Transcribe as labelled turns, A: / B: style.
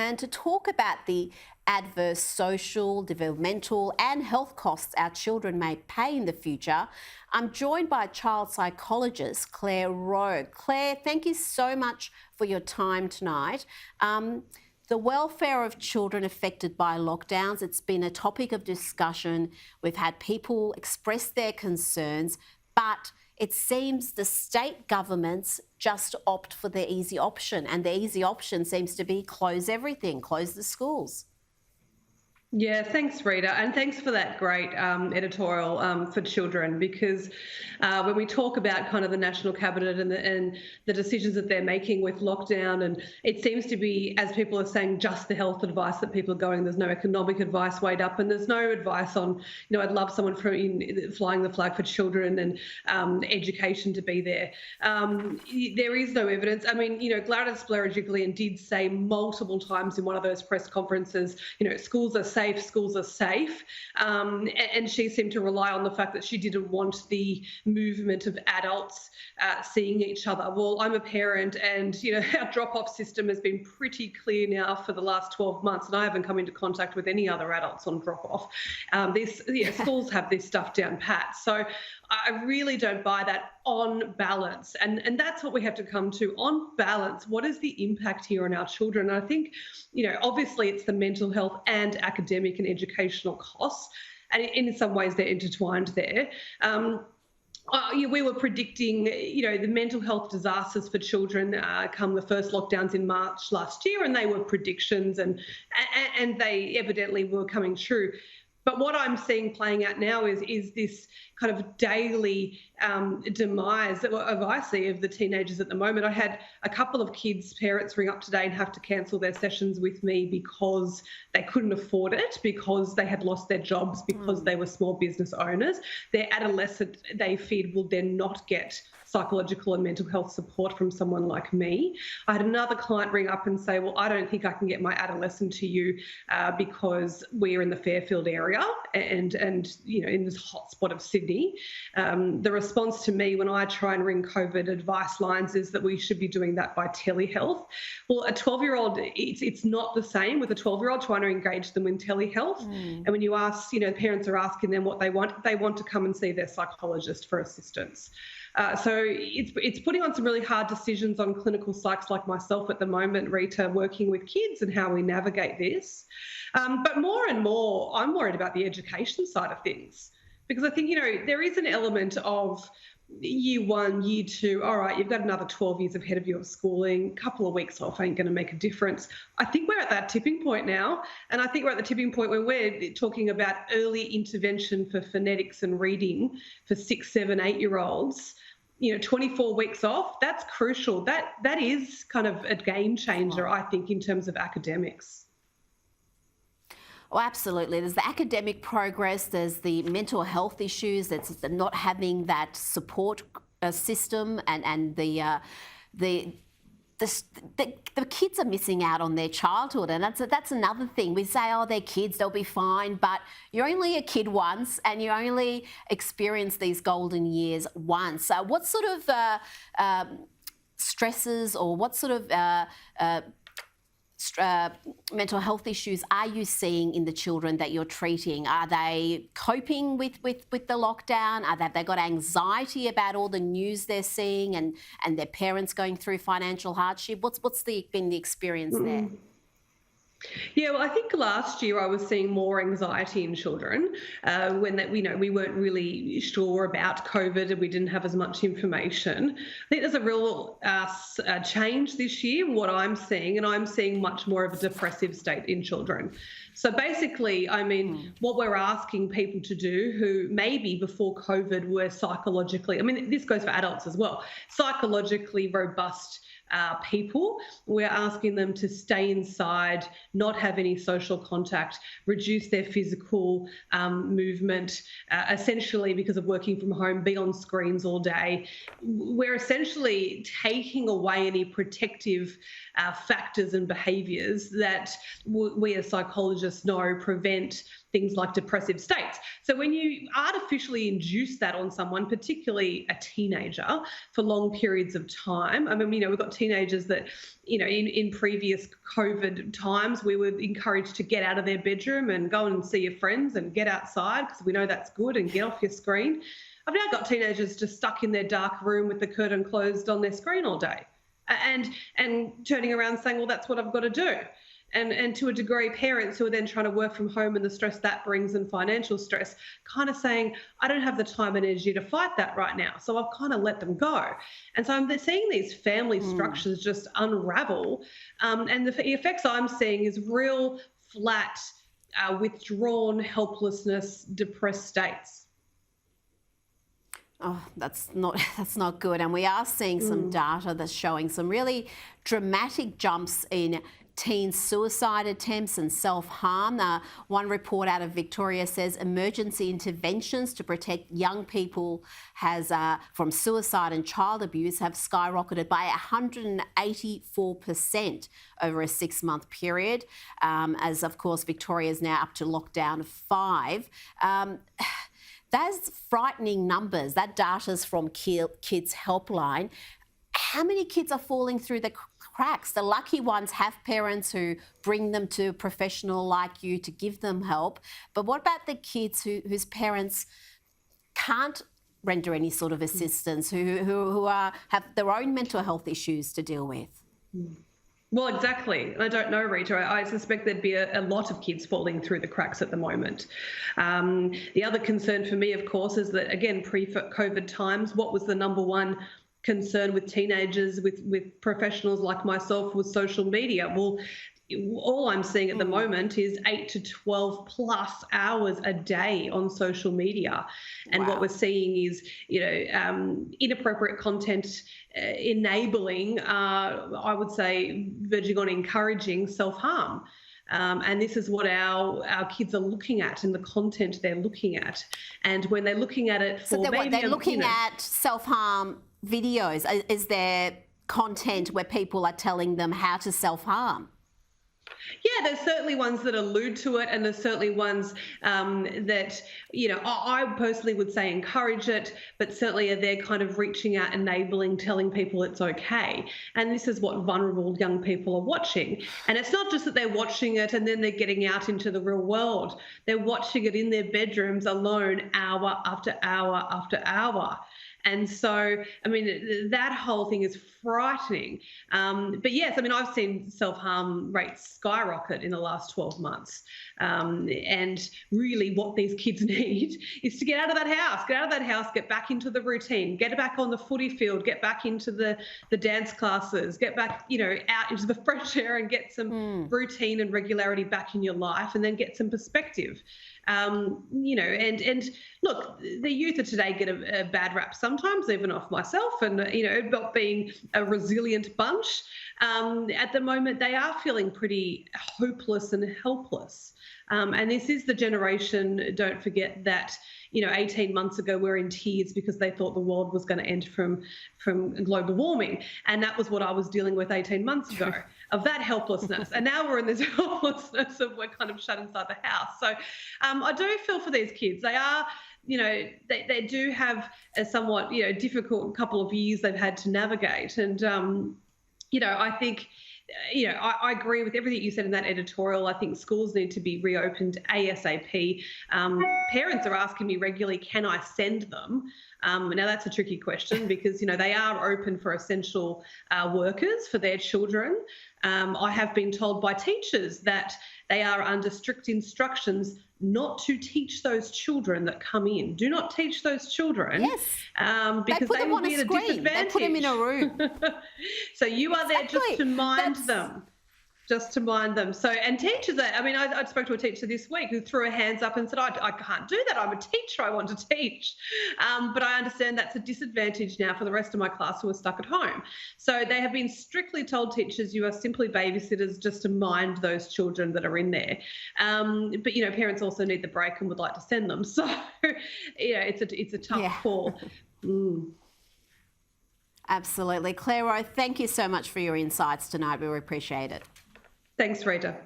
A: and to talk about the adverse social, developmental and health costs our children may pay in the future, I'm joined by child psychologist Clare Rowe. Clare, thank you so much for your time tonight. The welfare of children affected by lockdowns, it's been a topic of discussion. We've had people express their concerns, but it seems the state governments just opt for the easy option, and the easy option seems to be close everything, close the schools.
B: Yeah, thanks, Rita, and thanks for that great editorial for children, because when we talk about kind of the National Cabinet and the decisions that they're making with lockdown, and it seems to be, as people are saying, just the health advice that people are going, there's no economic advice weighed up, and there's no advice on, I'd love someone flying the flag for children and education to be there. There is no evidence. I mean, Gladys Berejiklian did say multiple times in one of those press conferences, schools are safe, and she seemed to rely on the fact that she didn't want the movement of adults seeing each other. Well, I'm a parent, and our drop-off system has been pretty clear now for the last 12 months, and I haven't come into contact with any other adults on drop-off. Schools have this stuff down pat, so I really don't buy that on balance, and that's what we have to come to. On balance, what is the impact here on our children? And I think, obviously it's the mental health and academic and educational costs, and in some ways they're intertwined there. We were predicting, the mental health disasters for children come the first lockdowns in March last year, and they were predictions, and they evidently were coming true. But what I'm seeing playing out now is this kind of daily demise of I see of the teenagers at the moment. I had a couple of kids' parents ring up today and have to cancel their sessions with me because they couldn't afford it, because they had lost their jobs, because they were small business owners. Their adolescent, they feared, will then not get psychological and mental health support from someone like me. I had another client ring up and say, well, I don't think I can get my adolescent to you because we're in the Fairfield area and in this hotspot of Sydney. The response to me when I try and ring COVID advice lines is that we should be doing that by telehealth. Well, a 12-year-old, it's not the same with a 12-year-old trying to engage them in telehealth. And when you ask, parents are asking them what they want to come and see their psychologist for assistance. So it's putting on some really hard decisions on clinical psychs like myself at the moment, Rita, working with kids and how we navigate this. But more and more, I'm worried about the education side of things, because I think, there is an element of year one, year two, all right, you've got another 12 years ahead of you of schooling, a couple of weeks off ain't going to make a difference. I think we're at that tipping point now, and I think we're at the tipping point when we're talking about early intervention for phonetics and reading for 6, 7, 8-year-olds. 24 weeks off, that's crucial. That is kind of a game changer, I think, in terms of academics.
A: Oh, absolutely. There's the academic progress, there's the mental health issues, that's the not having that support system, and the kids are missing out on their childhood, and that's another thing. We say, oh, they're kids, they'll be fine, but you're only a kid once, and you only experience these golden years once. What sort of stresses, or what sort of mental health issues are you seeing in the children that you're treating? Are they coping with the lockdown? Have they got anxiety about all the news they're seeing and their parents going through financial hardship? What's been the experience there?
B: Yeah, well, I think last year I was seeing more anxiety in children when we weren't really sure about COVID and we didn't have as much information. I think there's a real change this year, what I'm seeing, and I'm seeing much more of a depressive state in children. So basically, what we're asking people to do who maybe before COVID were psychologically, this goes for adults as well, psychologically robust people, we're asking them to stay inside, not have any social contact, reduce their physical movement, essentially because of working from home, be on screens all day. We're essentially taking away any protective factors and behaviours that we as psychologists know prevent things like depressive states. So when you artificially induce that on someone, particularly a teenager, for long periods of time, we've got teenagers that, in previous COVID times, we were encouraged to get out of their bedroom and go and see your friends and get outside because we know that's good, and get off your screen. I've now got teenagers just stuck in their dark room with the curtain closed on their screen all day, and turning around saying, well, that's what I've got to do. And to a degree, parents who are then trying to work from home and the stress that brings and financial stress, kind of saying, I don't have the time and energy to fight that right now. So I've kind of let them go. And so I'm seeing these family structures just unravel. And the effects I'm seeing is real flat, withdrawn, helplessness, depressed states.
A: Oh, that's not good. And we are seeing some data that's showing some really dramatic jumps in teen suicide attempts and self-harm. One report out of Victoria says emergency interventions to protect young people from suicide and child abuse have skyrocketed by 184% over a 6-month period, as of course Victoria is now up to lockdown 5. That's frightening numbers. That data's from Kids Helpline. How many kids are falling through the cracks? The lucky ones have parents who bring them to a professional like you to give them help. But what about the kids whose parents can't render any sort of assistance, who have their own mental health issues to deal with?
B: Well, exactly. I don't know, Rita. I suspect there'd be a lot of kids falling through the cracks at the moment. The other concern for me, of course, is that, again, pre-COVID times, what was the number one concern with teenagers, with professionals like myself, was social media? Well, all I'm seeing at the moment is 8 to 12 plus hours a day on social media. And what we're seeing is, inappropriate content enabling, I would say, verging on encouraging self-harm. And this is what our kids are looking at and the content they're looking at. And when they're looking at it for
A: they're looking at self-harm videos. Is there content where people are telling them how to self-harm?
B: Yeah, there's certainly ones that allude to it, and there's certainly ones that, I personally would say encourage it, but certainly they're kind of reaching out, enabling, telling people it's okay. And this is what vulnerable young people are watching. And it's not just that they're watching it and then they're getting out into the real world. They're watching it in their bedrooms alone, hour after hour after hour. And so, I mean, that whole thing is frightening. But yes, I mean, I've seen self-harm rates skyrocket in the last 12 months. And really what these kids need is to get out of that house, get back into the routine, get back on the footy field, get back into the dance classes, get back, out into the fresh air and get some routine and regularity back in your life, and then get some perspective. And look, the youth of today get a bad rap sometimes, even off myself, and, not being a resilient bunch. At the moment, they are feeling pretty hopeless and helpless. And this is the generation, don't forget, that 18 months ago were in tears because they thought the world was going to end from global warming. And that was what I was dealing with 18 months ago, of that helplessness. And now we're in this helplessness of we're kind of shut inside the house. So I do feel for these kids. They are, they do have a somewhat, difficult couple of years they've had to navigate. And, I think, I agree with everything you said in that editorial. I think schools need to be reopened ASAP. Parents are asking me regularly, can I send them? Now, that's a tricky question because, they are open for essential workers for their children. I have been told by teachers that they are under strict instructions not to teach those children that come in. Do not teach those children.
A: Yes.
B: Because they will be at a disadvantage.
A: They put them in a room.
B: So you are there just to mind them. So, and teachers, I spoke to a teacher this week who threw her hands up and said, I can't do that. I'm a teacher. I want to teach. But I understand that's a disadvantage now for the rest of my class who are stuck at home. So they have been strictly told, teachers, you are simply babysitters just to mind those children that are in there. But, parents also need the break and would like to send them. So, it's a tough call.
A: Absolutely. Clare Rowe, thank you so much for your insights tonight. We appreciate it.
B: Thanks, Rita.